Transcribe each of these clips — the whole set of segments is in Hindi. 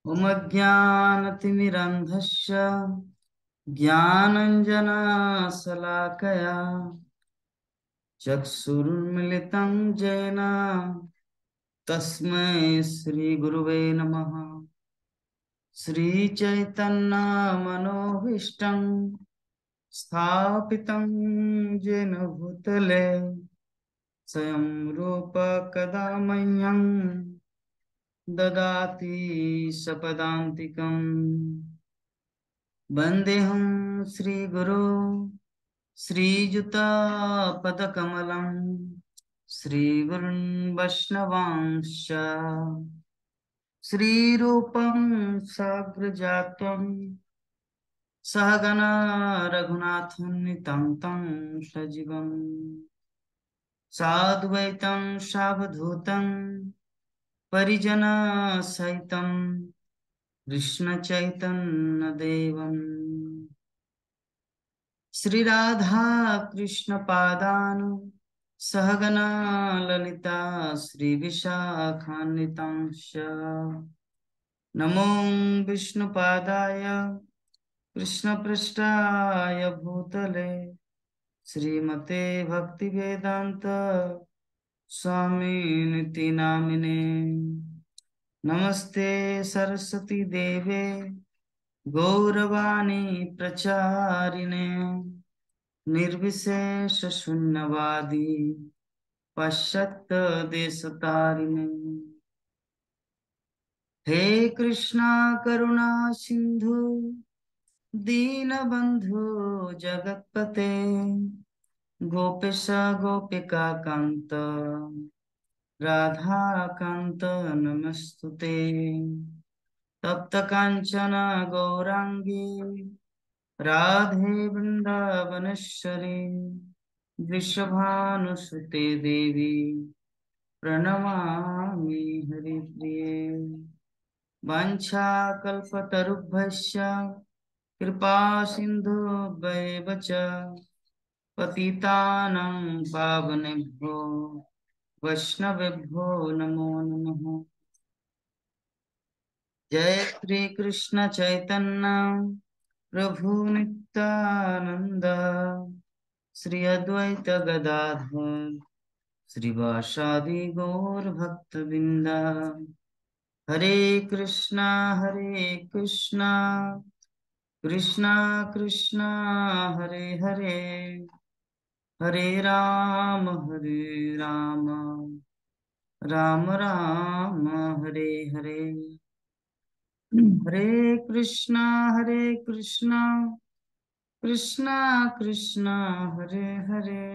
उमज्ञानतिमिरन्धस्य ज्ञानञ्जनशलाकया चक्षुरुन्मिलितं येन तस्मै श्रीगुरुवे नमः। श्रीचैतन्यमनोभीष्टं स्थापितं येन भूतले स्वयं रूप कदा मह्यं ददाति सपदान्तिकम्। वन्देऽहं श्रीगुरो श्रीयुतापदकमलं श्रीगुरुन् वैष्णवांश्च श्रीरूपं साग्रजातं सहगणा रघुनाथान्वितं तं सजीवं साद्वैतं सावधूतं परिजनसहितं कृष्णचैतन्यदेवं श्रीराधा कृष्णपादान् सहगणा ललिता श्रीविशाखान्वितांश्च नमो विष्णुपादाय कृष्णपृष्ठाय भूतले श्रीमते भक्तिवेदांत स्वामिनिति नामिने। नमस्ते सरस्वती देवे गौरवाणी प्रचारिणे निर्विशेष शून्यवादी पाश्चात्य देशतारिणे। हे कृष्णा करुणा सिंधु दीनबंधु जगत्पते गोपेश गोपिका कांत राधा कांत नमस्तुते। तप्त कांचन गौरांगी राधे वृंदावनेश्वरी वृषभानुसुते देवी प्रणमामि हरिप्रिये। वाञ्छाकल्पतरुभ्यश्च कृपा सिन्धुभ्येव च पतितानां पावनेभ्यो वैष्णवेभ्यो नमो नमः। जय श्री कृष्ण चैतन्य प्रभु नित्यानंद श्री अद्वैत गदाधर श्रीवासादि गौर भक्तवृंद। हरे कृष्णा कृष्णा कृष्णा हरे हरे हरे राम राम राम हरे हरे। हरे कृष्णा कृष्णा कृष्णा हरे हरे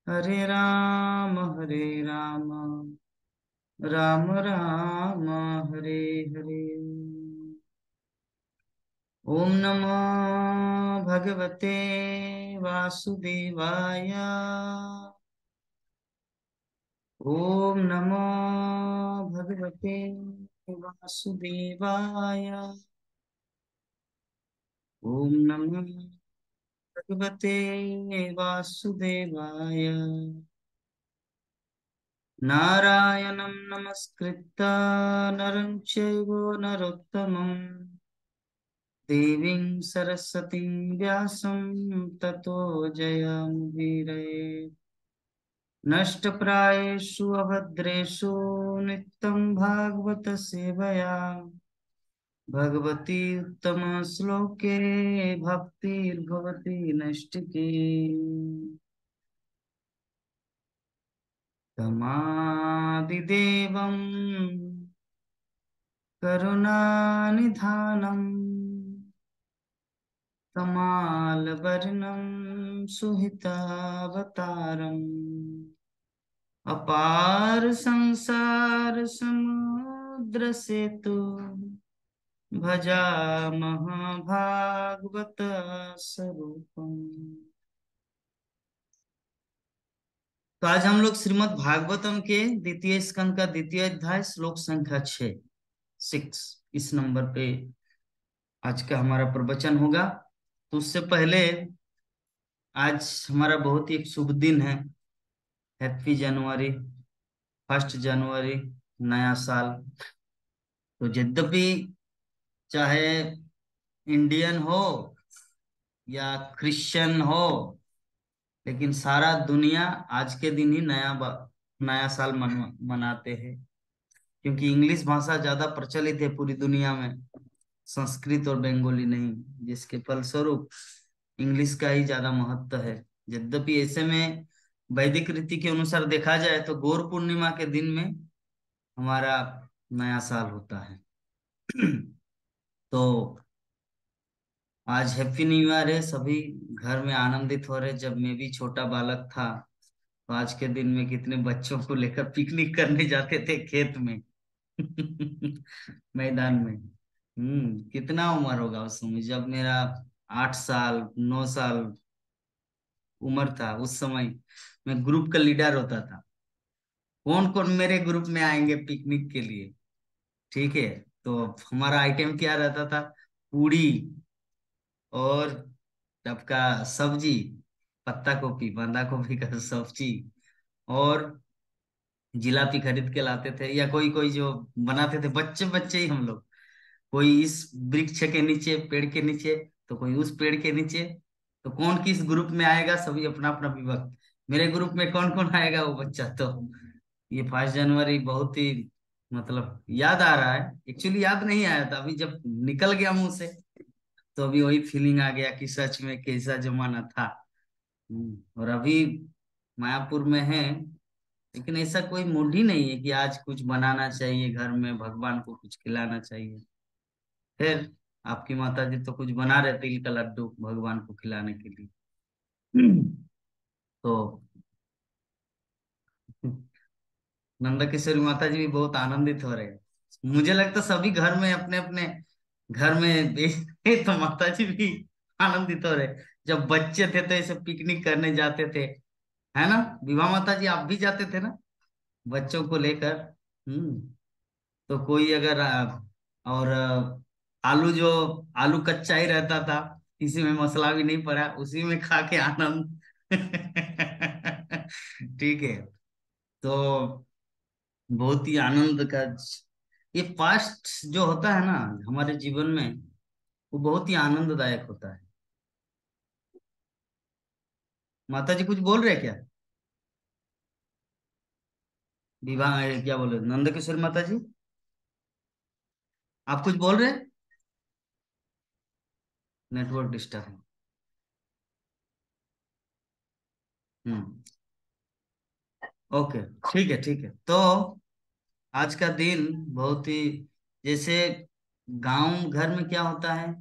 हरे राम राम राम हरे हरे। ओम नमो भगवते वासुदेवाय ओम नमो भगवते वासुदेवाय ओम नमो भगवते वासुदेवाय। नारायणं नमस्कृत्य नरं चैव नरोत्तमं देवीं सरस्वतीं व्यासं ततो जयमुदीरये। नष्टप्रायेषु अभद्रेषु नित्यं भागवत सेवया भगवती उत्तम श्लोके भक्तिर्भवति नैष्ठिकी। तमादिदेवं करुणानिधानं तमालवर्णं सुहितावतारम् अपार संसार समुद्र सेतु भजामः भागवत स्वरूपम्। तो आज हम लोग श्रीमद् भागवतम के द्वितीय स्कंद का द्वितीय अध्याय श्लोक संख्या 6 इस नंबर पे आज का हमारा प्रवचन होगा। तो उससे पहले आज हमारा बहुत ही एक शुभ दिन है। हैप्पी जनवरी, 1 जनवरी, नया साल। तो यद्यपि चाहे इंडियन हो या क्रिश्चियन हो, लेकिन सारा दुनिया आज के दिन ही नया साल मनाते हैं। क्योंकि इंग्लिश भाषा ज्यादा प्रचलित है पूरी दुनिया में, संस्कृत और बंगाली नहीं, जिसके फलस्वरूप इंग्लिश का ही ज्यादा महत्व है। यद्यपि ऐसे में वैदिक रीति के अनुसार देखा जाए तो गौर पूर्णिमा के दिन में हमारा नया साल होता है। तो आज हैप्पी न्यू ईयर है, सभी घर में आनंदित हो रहे। जब मैं भी छोटा बालक था तो आज के दिन में कितने बच्चों को लेकर पिकनिक करने जाते थे खेत में। मैदान में। कितना उम्र होगा उस समय, जब मेरा 8 साल 9 साल उम्र था। उस समय मैं ग्रुप का लीडर होता था। कौन कौन मेरे ग्रुप में आएंगे पिकनिक के लिए, ठीक है। तो हमारा आइटम क्या रहता था? पूड़ी और टपका सब्जी, पत्ता गोभी बंधा गोभी का सब्जी, और जिलापी खरीद के लाते थे, या कोई कोई जो बनाते थे, बच्चे बच्चे ही हम लोग। कोई इस वृक्ष के नीचे, पेड़ के नीचे, तो कोई उस पेड़ के नीचे। तो कौन किस ग्रुप में आएगा, सभी अपना अपना विभक्त। मेरे ग्रुप में कौन कौन आएगा वो बच्चा। तो ये 5 जनवरी बहुत ही, मतलब याद आ रहा है। एक्चुअली याद नहीं आया था, अभी जब निकल गया मुंह से तो अभी वही फीलिंग आ गया कि सच में कैसा जमाना था। और अभी मायापुर में है, लेकिन ऐसा कोई मूड ही नहीं है कि आज कुछ बनाना चाहिए घर में, भगवान को कुछ खिलाना चाहिए। फिर आपकी माता जी तो कुछ बना रहे तिल का लड्डू भगवान को खिलाने के लिए। तो नंदा किशोरी माता जी भी बहुत आनंदित हो रहे हैं। मुझे लगता है सभी घर में अपने अपने घर में तो माता जी भी आनंदित हो रहे। जब बच्चे थे तो ऐसे पिकनिक करने जाते थे, है ना? विवाह माता जी आप भी जाते थे ना बच्चों को लेकर? हम्म। तो कोई अगर और आलू जो आलू कच्चा ही रहता था, किसी में मसला भी नहीं पड़ा, उसी में खा के आनंद। ठीक है। तो बहुत ही आनंद का ये पास्ट जो होता है ना हमारे जीवन में, वो बहुत ही आनंददायक होता है। माता जी कुछ बोल रहे हैं क्या? विवाह क्या बोले नंद किशोर माता जी, आप कुछ बोल रहे हैं? नेटवर्क डिस्टर्ब है। हम्म। ओके, ठीक है ठीक है। तो आज का दिन बहुत ही, जैसे गांव घर में क्या होता है,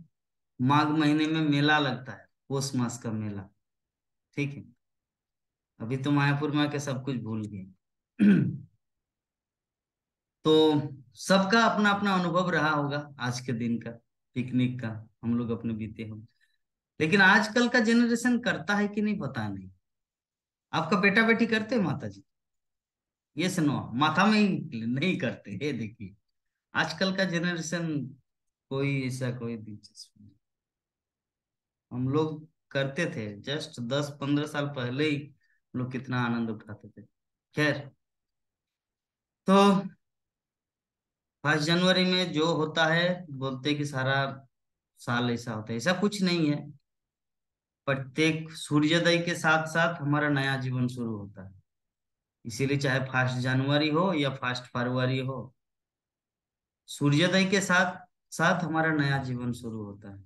माघ महीने में मेला लगता है, पौष मास का मेला, ठीक है। अभी तो मायापुर में आके सब कुछ भूल गए। तो सबका अपना अपना अनुभव रहा होगा आज के दिन का, पिकनिक का। हम लोग अपने बीते हम, लेकिन आजकल का जनरेशन करता है कि नहीं पता नहीं। आपका बेटा बेटी करते हैं माता जी? ये सुनो, माथा में ही नहीं करते, ये देखिए आजकल का जनरेशन, कोई ऐसा कोई दिलचस्पी नहीं। हम लोग करते थे, जस्ट 10-15 साल पहले ही हम लोग कितना आनंद उठाते थे। खैर, तो 5 जनवरी में जो होता है, बोलते हैं कि सारा साल ऐसा होता है, ऐसा कुछ नहीं है। प्रत्येक सूर्योदय के साथ साथ हमारा नया जीवन शुरू होता है। इसीलिए चाहे 1 जनवरी हो या 1 फरवरी हो, सूर्योदय के साथ साथ हमारा नया जीवन शुरू होता है।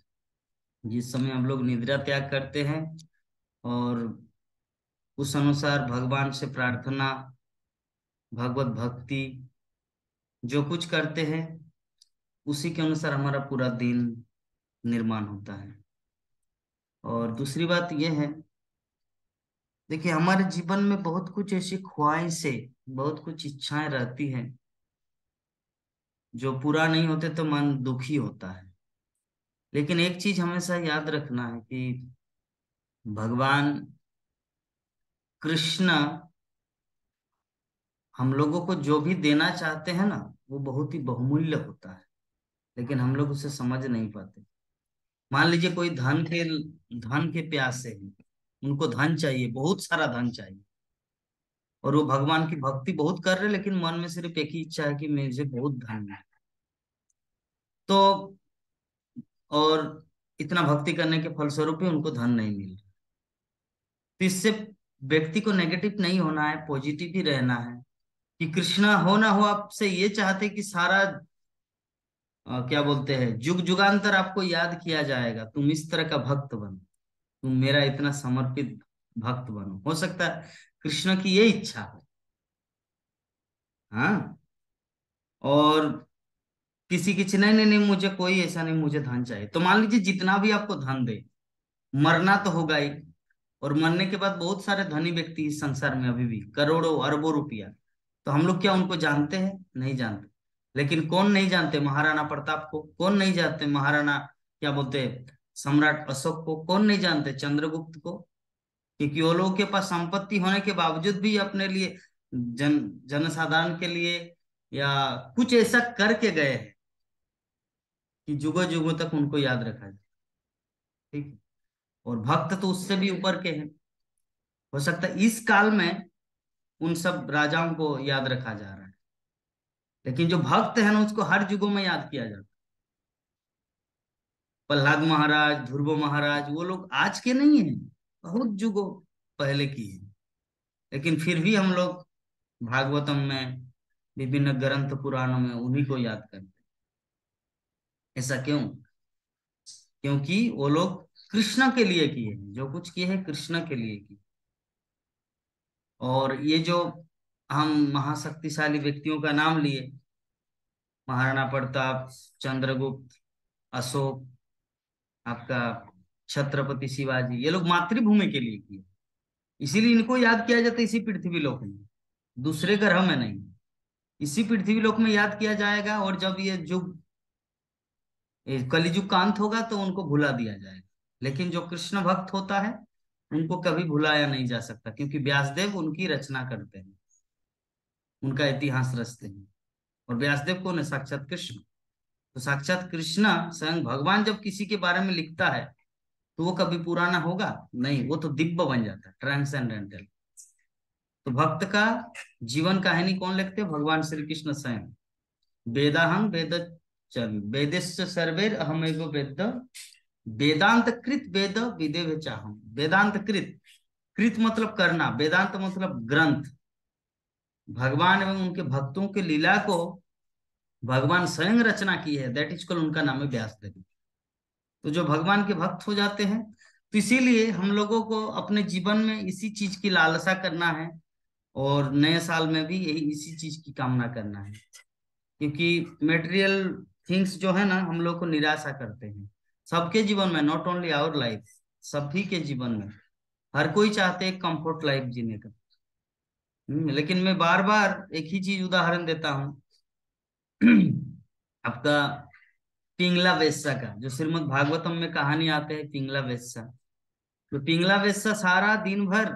जिस समय हम लोग निद्रा त्याग करते हैं और उस अनुसार भगवान से प्रार्थना, भगवत भक्ति जो कुछ करते हैं, उसी के अनुसार हमारा पूरा दिन निर्माण होता है। और दूसरी बात यह है, देखिए हमारे जीवन में बहुत कुछ ऐसी ख्वाहिशें, बहुत कुछ इच्छाएं रहती हैं, जो पूरा नहीं होते तो मन दुखी होता है। लेकिन एक चीज हमेशा याद रखना है कि भगवान कृष्ण हम लोगों को जो भी देना चाहते हैं ना, वो बहुत ही बहुमूल्य होता है, लेकिन हम लोग उसे समझ नहीं पाते। मान लीजिए कोई धन के प्यासे हैं, उनको धन चाहिए, बहुत सारा धन चाहिए, और वो भगवान की भक्ति बहुत कर रहे हैं, लेकिन मन में सिर्फ एक ही इच्छा है कि मुझे बहुत धन है। तो और इतना भक्ति करने के फलस्वरूप ही उनको धन नहीं मिल रहा। तो इससे व्यक्ति को नेगेटिव नहीं होना है, पॉजिटिव ही रहना है। कि कृष्णा हो ना हो, आपसे ये चाहते कि सारा क्या बोलते हैं, जुग जुगांतर आपको याद किया जाएगा, तुम इस तरह का भक्त बनो, तुम मेरा इतना समर्पित भक्त बनो। हो सकता है कृष्ण की ये इच्छा हो। हाँ। और किसी की नहीं नहीं नहीं, मुझे कोई ऐसा नहीं, मुझे धन चाहिए, तो मान लीजिए जितना भी आपको धन दे, मरना तो होगा ही। और मरने के बाद बहुत सारे धनी व्यक्ति इस संसार में अभी भी, करोड़ों अरबों रुपया। तो हम लोग क्या उनको जानते हैं? नहीं जानते। लेकिन कौन नहीं जानते महाराणा प्रताप को? कौन नहीं जानते महाराणा क्या बोलते हैं, सम्राट अशोक को? कौन नहीं जानते चंद्रगुप्त को? क्योंकि वो लोगों के पास संपत्ति होने के बावजूद भी अपने लिए, जनसाधारण के लिए या कुछ ऐसा करके गए हैं कि जुगों जुगों तक उनको याद रखा जाए। ठीक है। और भक्त तो उससे भी ऊपर के हैं। हो सकता है इस काल में उन सब राजाओं को याद रखा जा रहा है, लेकिन जो भक्त है ना, उसको हर युगों में याद किया जाता है। प्रहलाद महाराज, ध्रुव महाराज, वो लोग आज के नहीं हैं, बहुत युगों पहले की है। लेकिन फिर भी हम लोग भागवतम में, विभिन्न ग्रंथ पुराणों में उन्हीं को याद करते हैं। ऐसा क्यों? क्योंकि वो लोग कृष्ण के लिए किए हैं, जो कुछ किए हैं कृष्ण के लिए किए। और ये जो हम महाशक्तिशाली व्यक्तियों का नाम लिए, महाराणा प्रताप, चंद्रगुप्त, अशोक, आपका छत्रपति शिवाजी, ये लोग मातृभूमि के लिए किए, इसीलिए इनको याद किया जाता है इसी पृथ्वी लोक में, दूसरे ग्रह में नहीं। इसी पृथ्वी लोक में याद किया जाएगा, और जब ये कलिजुग का अंत होगा तो उनको भुला दिया जाएगा। लेकिन जो कृष्ण भक्त होता है, उनको कभी भुलाया नहीं जा सकता, क्योंकि व्यासदेव उनकी रचना करते हैं, उनका इतिहास रचते हैं। और व्यासदेव कौन है? साक्षात कृष्ण। तो साक्षात कृष्ण स्वयं भगवान जब किसी के बारे में लिखता है, तो वो कभी पुराना होगा नहीं, वो तो दिव्य बन जाता है, ट्रांसेंडेंटल। तो भक्त का जीवन कहानी कौन लिखते हैं? भगवान श्री कृष्ण स्वयं। वेदाहं वेद चन वेदस्य सर्वेर अहमेव वेद, वेदांत कृत वेद विदेव चाहम। वेदांत कृत, कृत मतलब करना, वेदांत मतलब ग्रंथ। भगवान एवं उनके भक्तों के लीला को भगवान स्वयं रचना की है, दैट इज कॉल्ड, उनका नाम है व्यासदेव। तो जो भगवान के भक्त हो जाते हैं, तो इसीलिए हम लोगों को अपने जीवन में इसी चीज की लालसा करना है, और नए साल में भी यही इसी चीज की कामना करना है। क्योंकि मटेरियल थिंग्स जो है ना, हम लोग को निराशा करते हैं सबके जीवन में, नॉट ओनली आवर लाइफ, सभी के जीवन में। हर कोई चाहते हैं कंफर्ट लाइफ जीने का। लेकिन मैं बार बार एक ही चीज उदाहरण देता हूँ। आपका पिंगला वेश्या का, जो श्रीमद् भागवतम में कहानी आते हैं पिंगला वेश्या। तो पिंगला वेश्या सारा दिन भर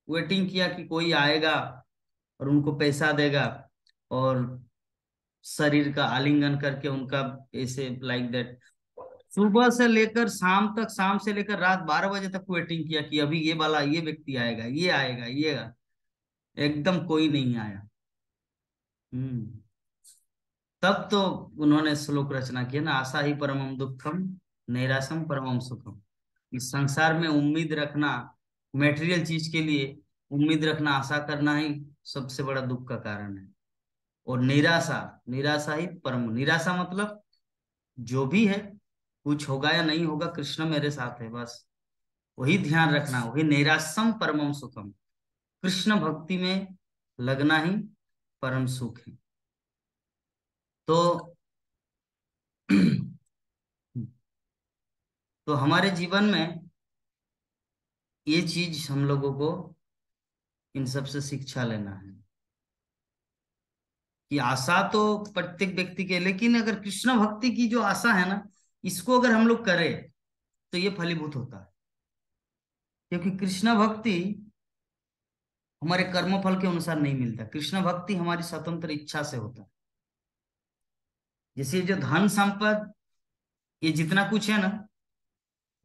वेटिंग किया कि कोई आएगा और उनको पैसा देगा, और शरीर का आलिंगन करके उनका, ऐसे लाइक दैट, सुबह से लेकर शाम तक, शाम से लेकर रात 12 बजे तक वेटिंग किया कि अभी ये वाला, ये व्यक्ति आएगा, ये आएगा, ये आएगा। एकदम कोई नहीं आया। हम्म। तब तो उन्होंने श्लोक रचना किया ना, आशा ही परमम दुखम, नैराश्यम परमम सुखम। इस संसार में उम्मीद रखना, मेटेरियल चीज के लिए उम्मीद रखना, आशा करना ही सबसे बड़ा दुख का कारण है। और निराशा, निराशा ही परम, निराशा मतलब जो भी है, कुछ होगा या नहीं होगा, कृष्ण मेरे साथ है बस, वही ध्यान रखना, वही नैराश्यम परमम सुखम। कृष्ण भक्ति में लगना ही परम सुख है। तो तो हमारे जीवन में ये चीज हम लोगों को इन सब से शिक्षा लेना है, कि आशा तो प्रत्येक व्यक्ति के, लेकिन अगर कृष्ण भक्ति की जो आशा है ना, इसको अगर हम लोग करें तो ये फलीभूत होता है। क्योंकि कृष्ण भक्ति हमारे कर्म फल के अनुसार नहीं मिलता, कृष्ण भक्ति हमारी स्वतंत्र इच्छा से होता है। जैसे ये जो धन संपद, ये जितना कुछ है ना,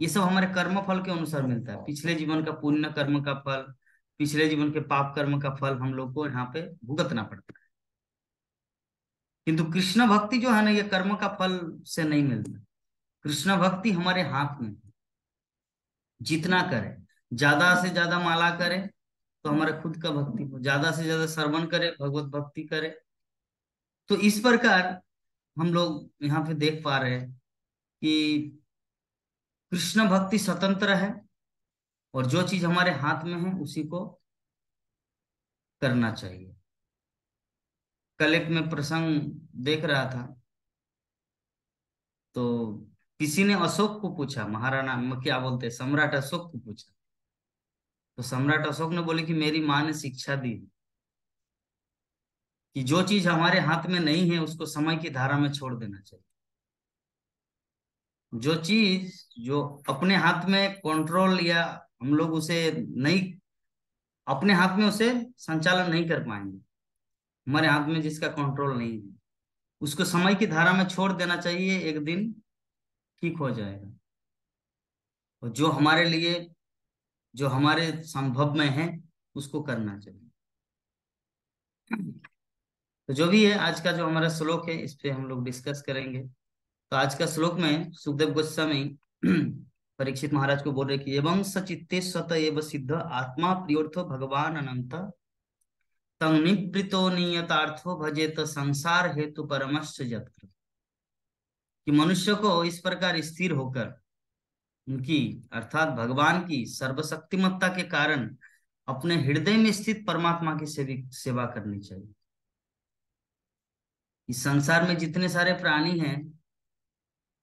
ये सब हमारे कर्म फल के अनुसार मिलता है। पिछले जीवन का पुण्य कर्म का फल, पिछले जीवन के पाप कर्म का फल हम लोग को यहाँ पे भुगतना पड़ता है। किंतु कृष्ण भक्ति जो है ना, ये कर्म का फल से नहीं मिलता। कृष्ण भक्ति हमारे हाथ में है। जितना करे, ज्यादा से ज्यादा माला करे तो हमारा खुद का भक्ति हो, ज्यादा से ज्यादा श्रवण करे, भगवत भक्ति करे। तो इस प्रकार हम लोग यहाँ पे देख पा रहे हैं कि कृष्ण भक्ति स्वतंत्र है, और जो चीज हमारे हाथ में है उसी को करना चाहिए। कल एक मैं प्रसंग देख रहा था, तो किसी ने अशोक को पूछा, महाराणा क्या बोलते हैं, सम्राट अशोक को पूछा। तो सम्राट अशोक ने बोले कि मेरी माँ ने शिक्षा दी कि जो चीज हमारे हाथ में नहीं है उसको समय की धारा में छोड़ देना चाहिए। जो चीज जो अपने हाथ में कंट्रोल, या हम लोग उसे नहीं, अपने हाथ में उसे संचालन नहीं कर पाएंगे, हमारे हाथ में जिसका कंट्रोल नहीं है, उसको समय की धारा में छोड़ देना चाहिए, एक दिन ठीक हो जाएगा। और जो हमारे लिए, जो हमारे संभव में है, उसको करना चाहिए। तो जो भी है, आज का जो हमारा श्लोक है इस पे हम लोग डिस्कस करेंगे। तो आज का श्लोक में सुखदेव गोस्वामी परीक्षित महाराज को बोल रहे कि एवं सचित्ते स्वत एव सिद्ध आत्मा प्रियोर्थो भगवान अनंत तंग निवृतो नियतार्थो भजेत संसार हेतु परमश्च यत्र। कि मनुष्य को इस प्रकार स्थिर होकर उनकी, अर्थात भगवान की सर्वशक्तिमत्ता के कारण अपने हृदय में स्थित परमात्मा की सेवा करनी चाहिए। इस संसार में जितने सारे प्राणी हैं,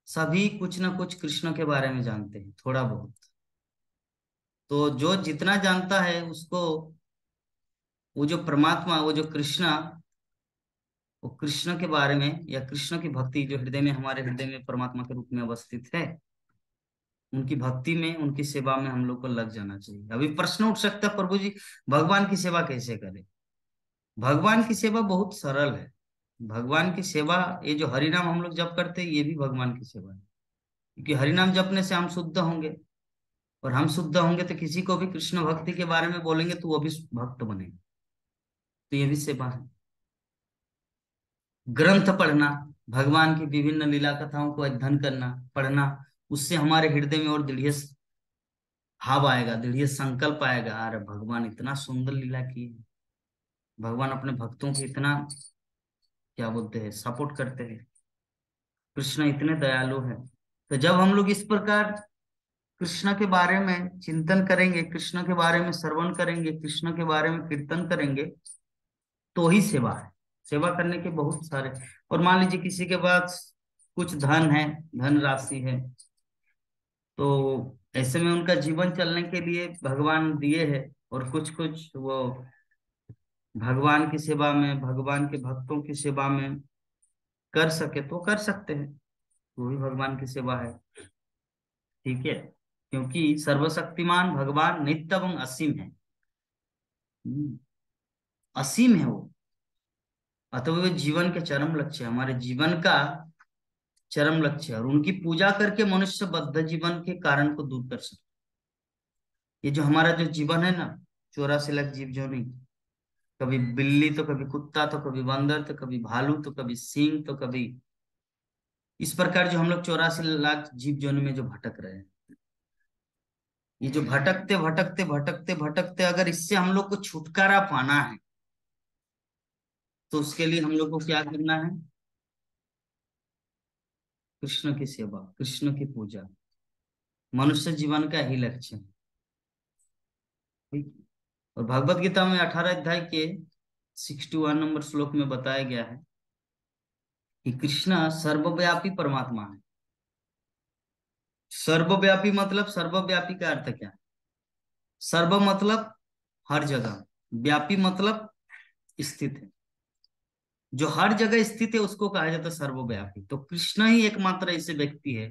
सभी कुछ ना कुछ कृष्ण के बारे में जानते हैं, थोड़ा बहुत। तो जो जितना जानता है उसको, वो जो परमात्मा, वो जो कृष्ण, वो कृष्ण के बारे में, या कृष्ण की भक्ति जो हृदय में, हमारे हृदय में परमात्मा के रूप में अवस्थित है, उनकी भक्ति में, उनकी सेवा में हम लोग को लग जाना चाहिए। अभी प्रश्न उठ सकता है, प्रभु जी भगवान की सेवा कैसे करें? भगवान की सेवा बहुत सरल है। भगवान की सेवा, ये जो हरिनाम हम लोग जप करते हैं, ये भी भगवान की सेवा है। क्योंकि हरिनाम जपने से हम शुद्ध होंगे, और हम शुद्ध होंगे तो किसी को भी कृष्ण भक्ति के बारे में बोलेंगे तो वो भी भक्त बनेगा। तो ये भी सेवा है। ग्रंथ पढ़ना, भगवान की विभिन्न लीला कथाओं को अध्ययन करना, पढ़ना, उससे हमारे हृदय में और दृढ़ भाव आएगा, दृढ़ संकल्प आएगा, अरे भगवान इतना सुंदर लीला की है, भगवान अपने भक्तों को इतना, क्या बोलते हैं, सपोर्ट करते हैं, कृष्ण इतने दयालु हैं। तो जब हम लोग इस प्रकार कृष्ण के बारे में चिंतन करेंगे, कृष्ण के बारे में श्रवण करेंगे, कृष्ण के बारे में कीर्तन करेंगे, तो ही सेवा है। सेवा करने के बहुत सारे, और मान लीजिए किसी के पास कुछ धन है, धन राशि है, तो ऐसे में उनका जीवन चलने के लिए भगवान दिए है, और कुछ कुछ वो भगवान की सेवा में, भगवान के भक्तों की सेवा में कर सके तो कर सकते हैं, वो भी भगवान की सेवा है। ठीक है, क्योंकि सर्वशक्तिमान भगवान नित्य एवं असीम है। हम्म, असीम है वो, अतः वे जीवन के चरम लक्ष्य है, हमारे जीवन का चरम लक्ष्य है। और उनकी पूजा करके मनुष्य बद्ध जीवन के कारण को दूर कर सकता है। ये जो हमारा जो जीवन है ना, 84 लाख जीव जोनी, कभी बिल्ली तो कभी कुत्ता तो कभी बंदर तो कभी भालू तो कभी सिंह तो कभी, इस प्रकार जो हम लोग 84 लाख जीव जोनी में जो भटक रहे हैं, ये जो भटकते भटकते भटकते भटकते, अगर इससे हम लोग को छुटकारा पाना है, तो उसके लिए हम लोग को क्या करना है? कृष्ण की सेवा, कृष्ण की पूजा, मनुष्य जीवन का ही लक्ष्य है। ठीक। और भगवत गीता में 18 अध्याय के 61 नंबर श्लोक में बताया गया है कि कृष्ण सर्वव्यापी परमात्मा है। सर्वव्यापी मतलब, सर्वव्यापी का अर्थ क्या है? सर्व मतलब हर जगह, व्यापी मतलब स्थित है। जो हर जगह स्थित है उसको कहा जाता है सर्वव्यापी। तो कृष्ण ही एकमात्र ऐसे व्यक्ति है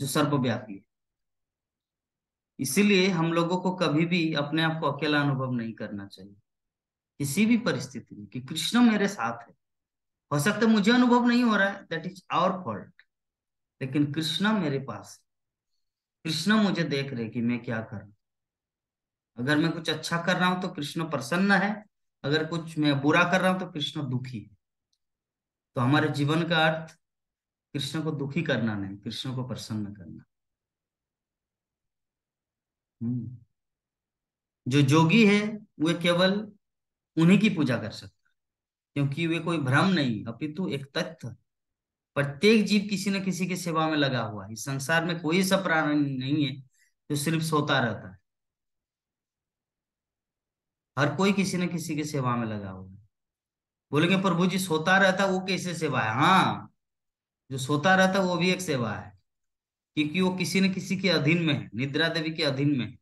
जो सर्वव्यापी है। इसीलिए हम लोगों को कभी भी अपने आप को अकेला अनुभव नहीं करना चाहिए, किसी भी परिस्थिति में, कि कृष्ण मेरे साथ है। हो सकता है मुझे अनुभव नहीं हो रहा है, दैट इज आवर फॉल्ट, लेकिन कृष्ण मेरे पास है। कृष्ण मुझे देख रहे कि मैं क्या कर रहा हूं। अगर मैं कुछ अच्छा कर रहा हूं तो कृष्ण प्रसन्न है, अगर कुछ मैं बुरा कर रहा हूं तो कृष्ण दुखी है। तो हमारे जीवन का अर्थ कृष्ण को दुखी करना नहीं, कृष्ण को प्रसन्न करना। हम्म। जो जोगी है वे केवल उन्हीं की पूजा कर सकता है, क्योंकि वे कोई भ्रम नहीं अपितु एक तथ्य। प्रत्येक जीव किसी न किसी की सेवा में लगा हुआ है। इस संसार में कोई ऐसा प्राणी नहीं है जो सिर्फ सोता रहता है। हर कोई किसी न किसी की सेवा में लगा हुआ है। बोलेंगे प्रभु जी सोता रहता वो कैसे सेवा है? हाँ, जो सोता रहता वो भी एक सेवा है, क्योंकि वो किसी न किसी के अधीन में है, निद्रा देवी के अधीन में है।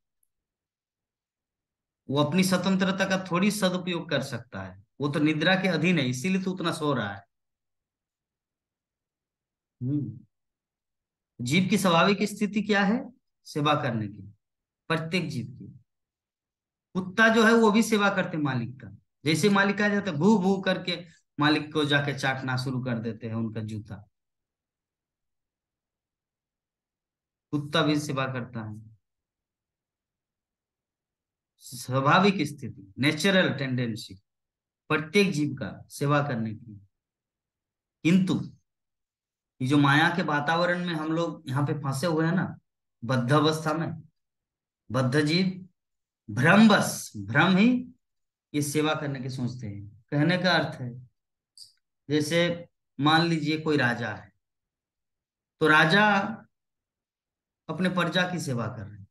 वो अपनी स्वतंत्रता का थोड़ी सदुपयोग कर सकता है, वो तो निद्रा के अधीन है, इसीलिए तो उतना सो रहा है। हम्म। जीव की स्वाभाविक स्थिति क्या है? सेवा करने की, प्रत्येक जीव की। कुत्ता जो है वो भी सेवा करते मालिक का। जैसे मालिक आ जाते भू भू करके मालिक को जाके चाटना शुरू कर देते हैं उनका जूता। कुत्ता भी सेवा करता है, स्वाभाविक स्थिति, नेचुरल टेंडेंसी प्रत्येक जीव का सेवा करने की। किंतु ये जो माया के वातावरण में हम लोग यहाँ पे फंसे हुए हैं ना, बद्ध अवस्था में, बद्ध जीव, भ्रम, बस भ्रम ही ये सेवा करने की सोचते हैं। कहने का अर्थ है, जैसे मान लीजिए कोई राजा है, तो राजा अपने प्रजा की सेवा कर रहे हैं।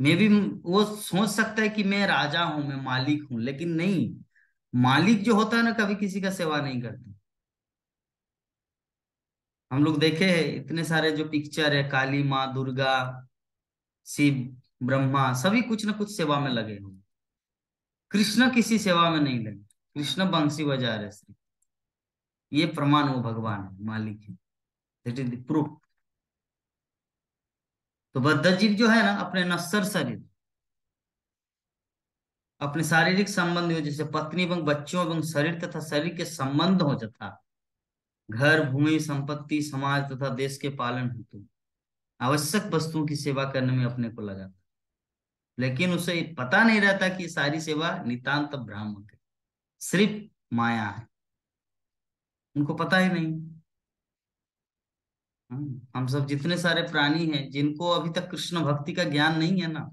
मे भी वो सोच सकता है कि मैं राजा हूं, मैं मालिक हूं, लेकिन नहीं। मालिक जो होता है ना कभी किसी का सेवा नहीं करता। हम लोग देखे हैं इतने सारे जो पिक्चर है, काली माँ, दुर्गा, शिव, ब्रह्मा, सभी कुछ ना कुछ सेवा में लगे हुए। कृष्ण किसी सेवा में नहीं लगे, कृष्ण बंसी बजा रहे सिर्फ। ये प्रमाण वो भगवान है, मालिक है। That is the proof. तो बद्ध जीव जो है ना, अपने नश्वर शरीर, अपने शारीरिक संबंध हो, जैसे पत्नी एवं बच्चों एवं शरीर तथा शरीर के संबंध हो, तथा घर, भूमि, संपत्ति, समाज तथा देश के पालन हेतु आवश्यक वस्तुओं की सेवा करने में अपने को लगा। लेकिन उसे पता नहीं रहता कि सारी सेवा नितांत भ्रामक है, सिर्फ माया है। उनको पता ही नहीं। हम सब जितने सारे प्राणी हैं जिनको अभी तक कृष्ण भक्ति का ज्ञान नहीं है ना,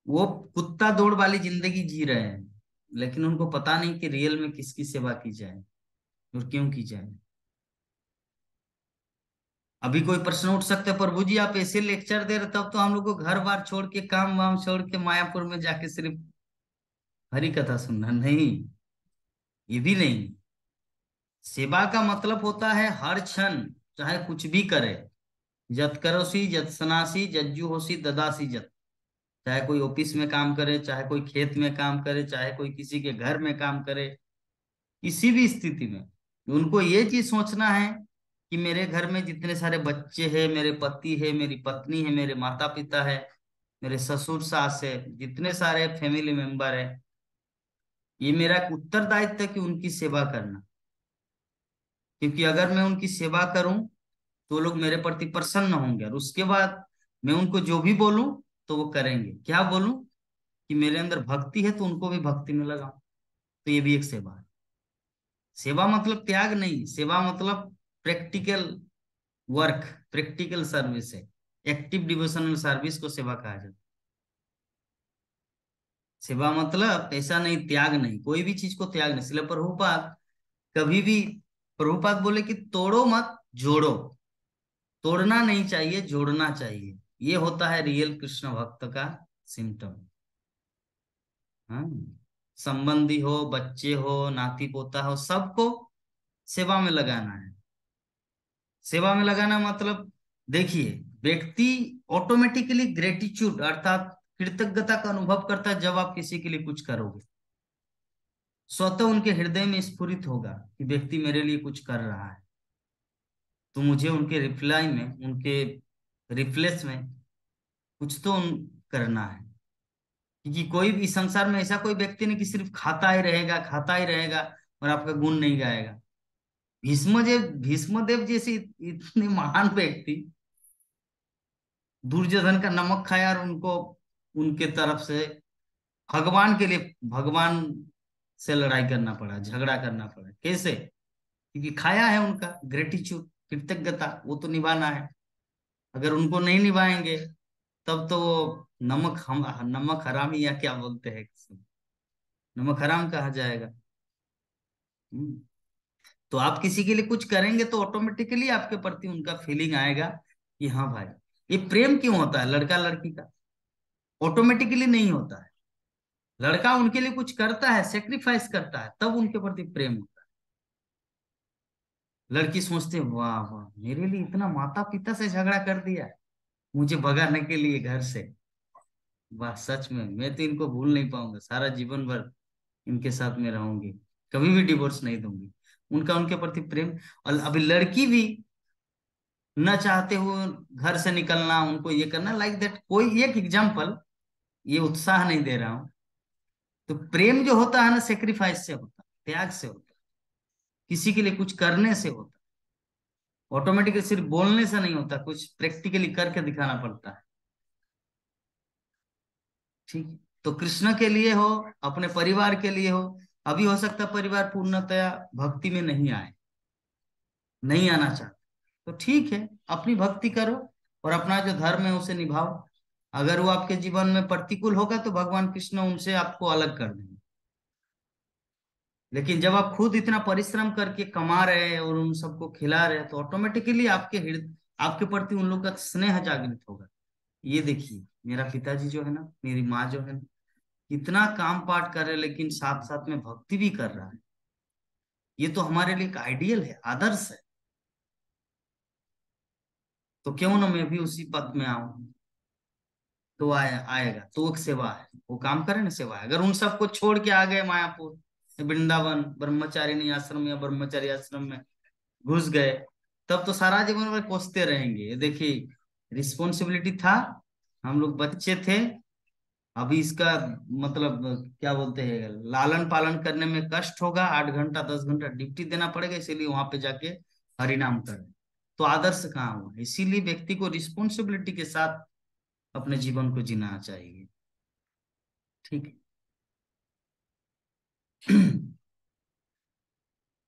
वो कुत्ता दौड़ वाली जिंदगी जी रहे हैं। लेकिन उनको पता नहीं कि रियल में किसकी सेवा की जाए और क्यों की जाए। अभी कोई प्रश्न उठ सकता है, प्रभु जी आप ऐसे लेक्चर दे रहे, तब तो हम लोग को घर बार छोड़ के, काम वाम छोड़ के मायापुर में जाके सिर्फ हरी कथा सुनना नहीं। ये भी नहीं। सेवा का मतलब होता है हर क्षण, चाहे कुछ भी करे, जत करोसी जत सनासी जज्जू होसी ददासी जत। चाहे कोई ऑफिस में काम करे, चाहे कोई खेत में काम करे, चाहे कोई किसी के घर में काम करे, किसी भी स्थिति में उनको ये चीज सोचना है कि मेरे घर में जितने सारे बच्चे हैं, मेरे पति है, मेरी पत्नी है, मेरे माता पिता है, मेरे ससुर सास है, जितने सारे फैमिली मेंबर है, ये मेरा एक उत्तरदायित्व है कि उनकी सेवा करना। क्योंकि अगर मैं उनकी सेवा करूं तो लोग मेरे प्रति प्रसन्न होंगे, और उसके बाद मैं उनको जो भी बोलूं तो वो करेंगे। क्या बोलूं? कि मेरे अंदर भक्ति है तो उनको भी भक्ति में लगाऊं। तो ये भी एक सेवा है। सेवा मतलब त्याग नहीं, सेवा मतलब प्रैक्टिकल वर्क, प्रैक्टिकल सर्विस है। एक्टिव डिवोशनल सर्विस को सेवा कहा जाता है। सेवा मतलब ऐसा नहीं, त्याग नहीं, कोई भी चीज को त्याग नहीं। इसलिए प्रभुपाद कभी भी, प्रभुपाद बोले कि तोड़ो मत, जोड़ो। तोड़ना नहीं चाहिए, जोड़ना चाहिए। ये होता है रियल कृष्ण भक्त का सिम्टम। हाँ, संबंधी हो, बच्चे हो, नाती पोता हो, सबको सेवा में लगाना है। सेवा में लगाना मतलब, देखिए, व्यक्ति ऑटोमेटिकली ग्रेटिट्यूड अर्थात कृतज्ञता का अनुभव करता है जब आप किसी के लिए कुछ करोगे। स्वतः उनके हृदय में स्फुरित होगा कि व्यक्ति मेरे लिए कुछ कर रहा है, तो मुझे उनके रिप्लाई में, उनके रिफ्लेक्स में कुछ तो करना है। क्योंकि कोई भी इस संसार में ऐसा कोई व्यक्ति नहीं कि सिर्फ खाता ही रहेगा, खाता ही रहेगा और आपका गुण नहीं गाएगा। भीष्मदेव जैसे इतने महान व्यक्ति दुर्योधन का नमक खाया और उनको उनके तरफ से भगवान के लिए, भगवान से लड़ाई करना पड़ा, झगड़ा करना पड़ा। कैसे? क्योंकि खाया है उनका ग्रेटिट्यूड, कृतज्ञता, वो तो निभाना है। अगर उनको नहीं निभाएंगे तब तो वो नमक हरामी या क्या बोलते हैं, नमक हराम कहा जाएगा। हम्म। तो आप किसी के लिए कुछ करेंगे तो ऑटोमेटिकली आपके प्रति उनका फीलिंग आएगा कि हाँ भाई। ये प्रेम क्यों होता है लड़का लड़की का? ऑटोमेटिकली नहीं होता है। लड़का उनके लिए कुछ करता है, सेक्रीफाइस करता है, तब उनके प्रति प्रेम होता है। लड़की सोचते है वाह वाह, मेरे लिए इतना माता पिता से झगड़ा कर दिया मुझे भगाने के लिए घर से। वाह, सच में मैं तो इनको भूल नहीं पाऊंगा, सारा जीवन भर इनके साथ में रहूंगी, कभी भी डिवोर्स नहीं दूंगी। उनका उनके प्रति प्रेम। और अभी लड़की भी न चाहते हुए घर से निकलना, उनको ये करना, लाइक दैट, कोई एक एग्जाम्पल, ये उत्साह नहीं दे रहा हूं। तो प्रेम जो होता है ना, सेक्रीफाइस से होता है, त्याग से होता है, किसी के लिए कुछ करने से होता है। ऑटोमेटिकली सिर्फ बोलने से नहीं होता, कुछ प्रैक्टिकली करके दिखाना पड़ता है। ठीक है? तो कृष्ण के लिए हो, अपने परिवार के लिए हो। अभी हो सकता है परिवार पूर्णतया भक्ति में नहीं आए, नहीं आना चाहते, तो ठीक है, अपनी भक्ति करो और अपना जो धर्म है उसे निभाओ। अगर वो आपके जीवन में प्रतिकूल होगा तो भगवान कृष्ण उनसे आपको अलग कर देंगे। लेकिन जब आप खुद इतना परिश्रम करके कमा रहे हैं और उन सबको खिला रहे हैं तो ऑटोमेटिकली आपके हृदय, आपके प्रति उन लोग का स्नेह जागृत होगा। ये देखिए, मेरा पिताजी जो है ना, मेरी माँ जो है ना, इतना काम पाठ कर रहे हैं लेकिन साथ साथ में भक्ति भी कर रहा है। ये तो हमारे लिए एक आइडियल है, आदर्श है। तो क्यों ना मैं भी उसी पद में आऊं। तो आएगा तो एक सेवा है, वो काम करे ना, सेवा है। अगर उन सबको छोड़ के आ गए मायापुर, वृंदावन, ब्रह्मचारिणी आश्रम या ब्रह्मचारी आश्रम में घुस गए, तब तो सारा जीवन भर कोसते रहेंगे। ये देखिए, रिस्पॉन्सिबिलिटी था, हम लोग बच्चे थे। अभी इसका मतलब क्या बोलते हैं, लालन पालन करने में कष्ट होगा, 8 घंटा 10 घंटा ड्यूटी देना पड़ेगा, इसीलिए वहां पे जाके हरिनाम करें। तो आदर्श कहाँ हुआ? इसीलिए व्यक्ति को रिस्पॉन्सिबिलिटी के साथ अपने जीवन को जीना चाहिए। ठीक है?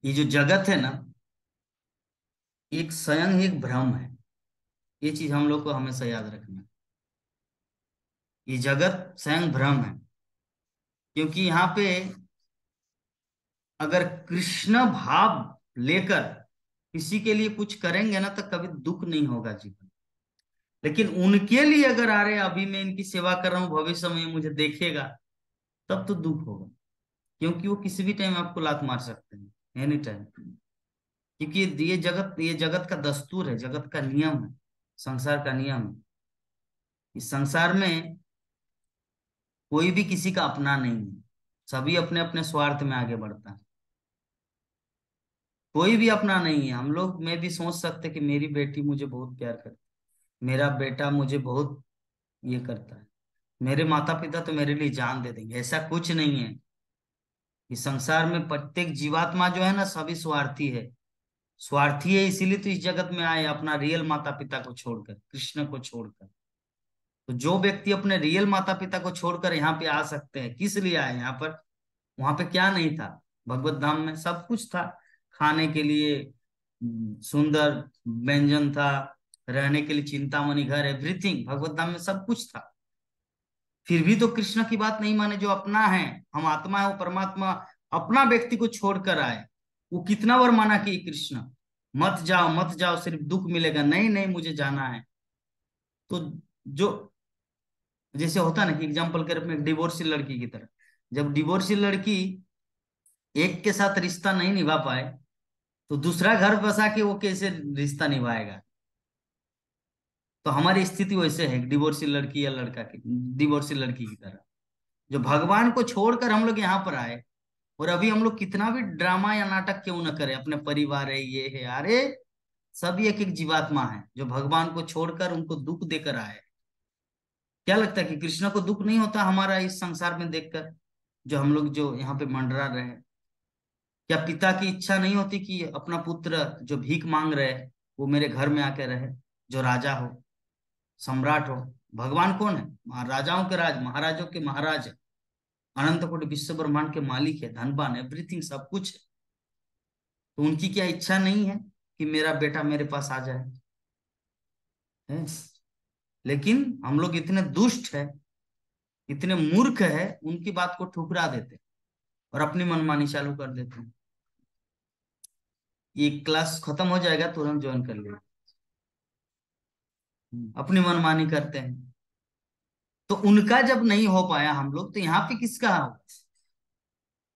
ये जो जगत है ना, एक स्वयं ही एक भ्रम है। ये चीज हम लोग को हमेशा याद रखना है। ये जगत स्वयं भ्रम है, क्योंकि यहाँ पे अगर कृष्ण भाव लेकर किसी के लिए कुछ करेंगे ना तो कभी दुख नहीं होगा जीवन। लेकिन उनके लिए अगर आ रहे अभी मैं इनकी सेवा कर रहा हूँ, भविष्य में ये मुझे देखेगा, तब तो दुख होगा। क्योंकि वो किसी भी टाइम आपको लात मार सकते हैं, एनी टाइम। क्योंकि ये जगत का दस्तूर है, जगत का नियम है, संसार का नियम है। इस संसार में कोई भी किसी का अपना नहीं है, सभी अपने अपने स्वार्थ में आगे बढ़ता है। कोई भी अपना नहीं है। हम लोग में भी सोच सकते कि मेरी बेटी मुझे बहुत प्यार करती है, मेरा बेटा मुझे बहुत ये करता है, मेरे माता पिता तो मेरे लिए जान दे देंगे। ऐसा कुछ नहीं है। इस संसार में प्रत्येक जीवात्मा जो है ना, सभी स्वार्थी है। स्वार्थी है, इसीलिए तो इस जगत में आए, अपना रियल माता पिता को छोड़कर, कृष्ण को छोड़कर। तो जो व्यक्ति अपने रियल माता पिता को छोड़कर यहाँ पे आ सकते हैं, किस लिए आए यहाँ पर? वहां पे क्या नहीं था? भगवत धाम में सब कुछ था। खाने के लिए सुंदर व्यंजन था, रहने के लिए चिंतामणि घर, एवरीथिंग भगवत धाम में सब कुछ था। फिर भी तो कृष्ण की बात नहीं माने। जो अपना है, हम आत्मा है, वो परमात्मा अपना व्यक्ति को छोड़कर आए। वो कितना बार माना कि कृष्ण मत जाओ मत जाओ, सिर्फ दुख मिलेगा, नहीं नहीं मुझे जाना है। तो जो जैसे होता है ना कि एग्जाम्पल के रूप में डिवोर्सी लड़की की तरह, जब डिवोर्सी लड़की एक के साथ रिश्ता नहीं निभा पाए तो दूसरा घर बसा के वो कैसे रिश्ता निभाएगा? तो हमारी स्थिति वैसे है, डिवोर्सी लड़की या लड़का की, डिवोर्सी लड़की की तरह, जो भगवान को छोड़कर हम लोग यहाँ पर आए। और अभी हम लोग कितना भी ड्रामा या नाटक क्यों न करें, अपने परिवार है, ये है, अरे सभी एक एक जीवात्मा है जो भगवान को छोड़कर उनको दुख देकर आए। क्या लगता है कि कृष्ण को दुख नहीं होता हमारा इस संसार में देखकर, जो हम लोग जो यहाँ पे मंडरा रहे हैं? क्या पिता की इच्छा नहीं होती कि अपना पुत्र जो भीख मांग रहे हैं वो मेरे घर में आके रहे, जो राजा हो, सम्राट हो? भगवान कौन है? राजाओं के राज, महाराजों के महाराज है। अनंत कोटि विश्व ब्रह्मांड के मालिक है, धनवान, एवरीथिंग, सब कुछ है। तो उनकी क्या इच्छा नहीं है कि मेरा बेटा मेरे पास आ जाए? है। लेकिन हम लोग इतने दुष्ट है, इतने मूर्ख है, उनकी बात को ठुकरा देते हैं और अपनी मनमानी चालू कर देते हैं। ये क्लास खत्म हो जाएगा, तुरंत ज्वाइन कर लिया। अपनी मनमानी करते हैं। तो उनका जब नहीं हो पाया हम लोग, तो यहाँ पे किसका होगा?